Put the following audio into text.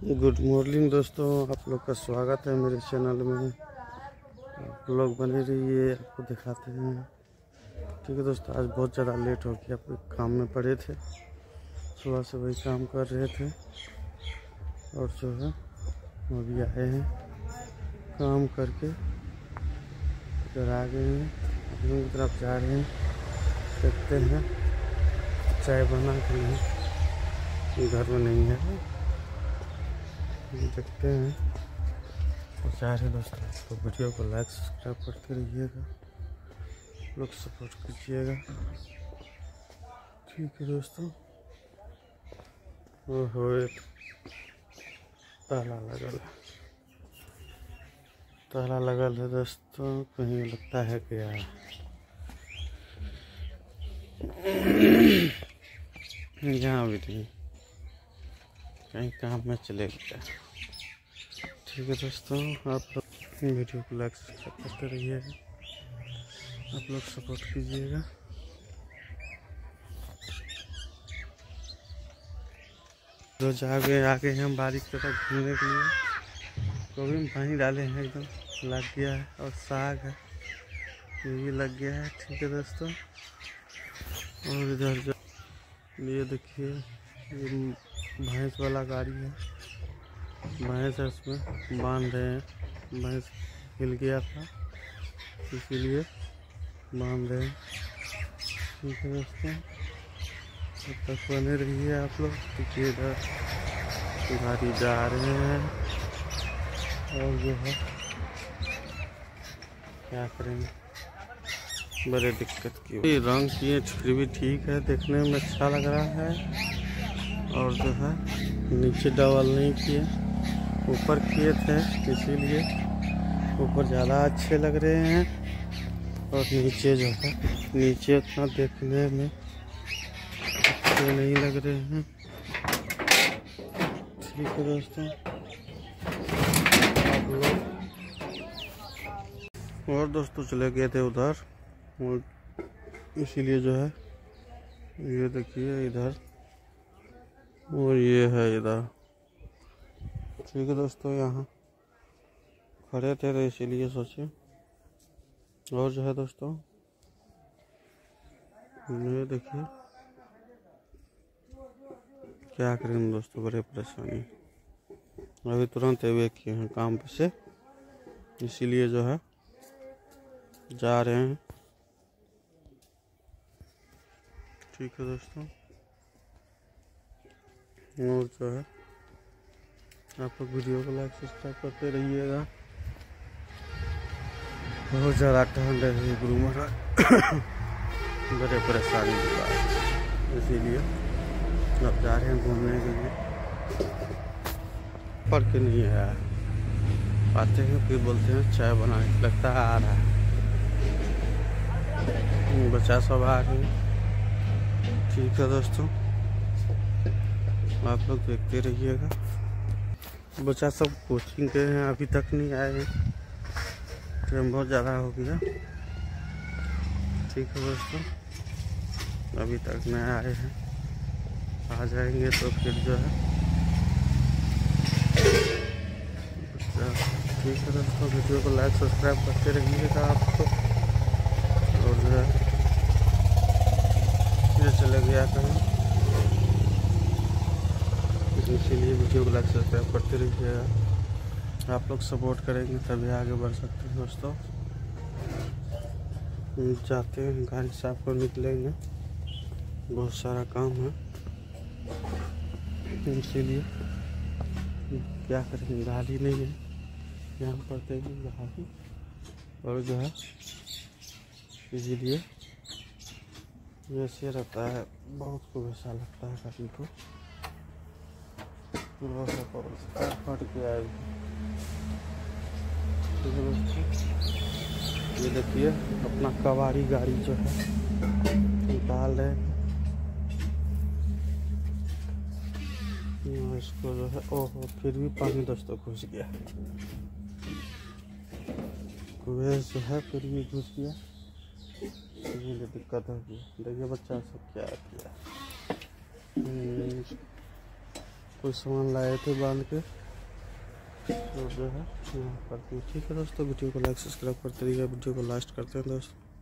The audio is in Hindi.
गुड मॉर्निंग दोस्तों, आप लोग का स्वागत है मेरे चैनल में। आप लोग बने रहिए, आपको दिखाते हैं। ठीक है दोस्तों, आज बहुत ज़्यादा लेट हो गया, काम में पड़े थे। सुबह से वही काम कर रहे थे और जो है अभी आए हैं काम करके, इधर आ गए हैं, अपनी तरफ जा रहे हैं। देखते हैं चाय बना के नहीं, घर में नहीं है, देखते हैं। तो जा रहे दोस्तों, तो वीडियो को लाइक सब्सक्राइब करते रहिएगा, लोग सपोर्ट कीजिएगा। ठीक है दोस्तों। ओहो, ताला लगल है दोस्तों, कहीं लगता है क्या यहाँ भी नहीं, कहीं काम में चले गया। ठीक है दोस्तों, आप लोग वीडियो को लाइक सब्सक्राइब करते रहिएगा, आप लोग सपोर्ट कीजिएगा। रोज आगे हम बारिश की तरफ घूमने के लिए, गोभी में पानी डाले हैं, एकदम लग गया है। और साग है, ये भी लग गया है। ठीक है दोस्तों, और इधर जो ये देखिए, ये भैंस वाला गाड़ी है, भैंस है, उसमें बांध रहे हैं। भैंस हिल गया था, इसीलिए बांध रहे हैं। ठीक है दोस्तों, तब तक बने रहिए आप लोग। देखिए इधर गाड़ी जा रहे हैं, और जो है क्या करेंगे, बड़े दिक्कत की। रंग किए फिर भी ठीक है, देखने में अच्छा लग रहा है। और जो है नीचे डबल नहीं किए, ऊपर किए थे, इसीलिए ऊपर ज़्यादा अच्छे लग रहे हैं। और नीचे जो है, नीचे उतना देखने में अच्छे नहीं लग रहे हैं। ठीक है दोस्तों, आप लोग और दोस्तों चले गए थे उधर, और इसीलिए जो है ये देखिए इधर, और ये है इधर। ठीक है दोस्तों, यहाँ खड़े थे तो इसीलिए सोचे। और जो है दोस्तों, ये देखिए क्या करें दोस्तों, बड़े परेशानी। अभी तुरंत वे किए हैं काम पे से, इसीलिए जो है जा रहे हैं। ठीक है दोस्तों, और जो है आप लोग वीडियो को लाइक सब्सक्राइब करते रहिएगा। बहुत ज़्यादा ठंड है गुरु महाराज, बड़े परेशानी की बात, इसीलिए अब जा रहे हैं घूमने के लिए। पढ़ के नहीं आया, आते हैं फिर बोलते हैं चाय बनाने, लगता है आ रहा है। बच्चा सब आ रहे हैं। ठीक है दोस्तों, आप लोग देखते रहिएगा। बच्चा सब कोचिंग के हैं, अभी तक नहीं आए हैं, टाइम बहुत ज़्यादा हो गया। ठीक है दोस्तों, अभी तक नहीं आए हैं, आ जाएंगे तो फिर जो है। ठीक है दोस्तों, वीडियो को लाइक सब्सक्राइब करते रहिएगा आपको। और जो है ये चले गया कहीं, इसीलिए वीडियो को लाइक सब्सक्राइब करते रहिएगा। आप लोग सपोर्ट करेंगे तभी आगे बढ़ सकते हैं दोस्तों। जाते हैं, गाड़ी साफ कर निकलेंगे, बहुत सारा काम है, इसीलिए क्या करेंगे, गाड़ी नहीं है यहाँ पर, देंगे गाड़ी। और जो है इसीलिए ऐसे रहता है, बहुत को ऐसा लगता है गाड़ी को, पूरा सा फट गया है। ये देखिए अपना कबाड़ी गाड़ी जो है निकाल रहे हैं इसको जो है। ओहो, फिर भी पानी दोस्तों घुस गया, कुएं जो है फिर भी घुस गया, इसलिए दिक्कत होगी। देखिए बच्चा सब क्या किया, कुछ सामान लाए थे बांध के, तो जो है यहाँ पर। ठीक है दोस्तों, वीडियो को लाइक सब्सक्राइब करते रहिए। वीडियो को लास्ट करते हैं दोस्तों।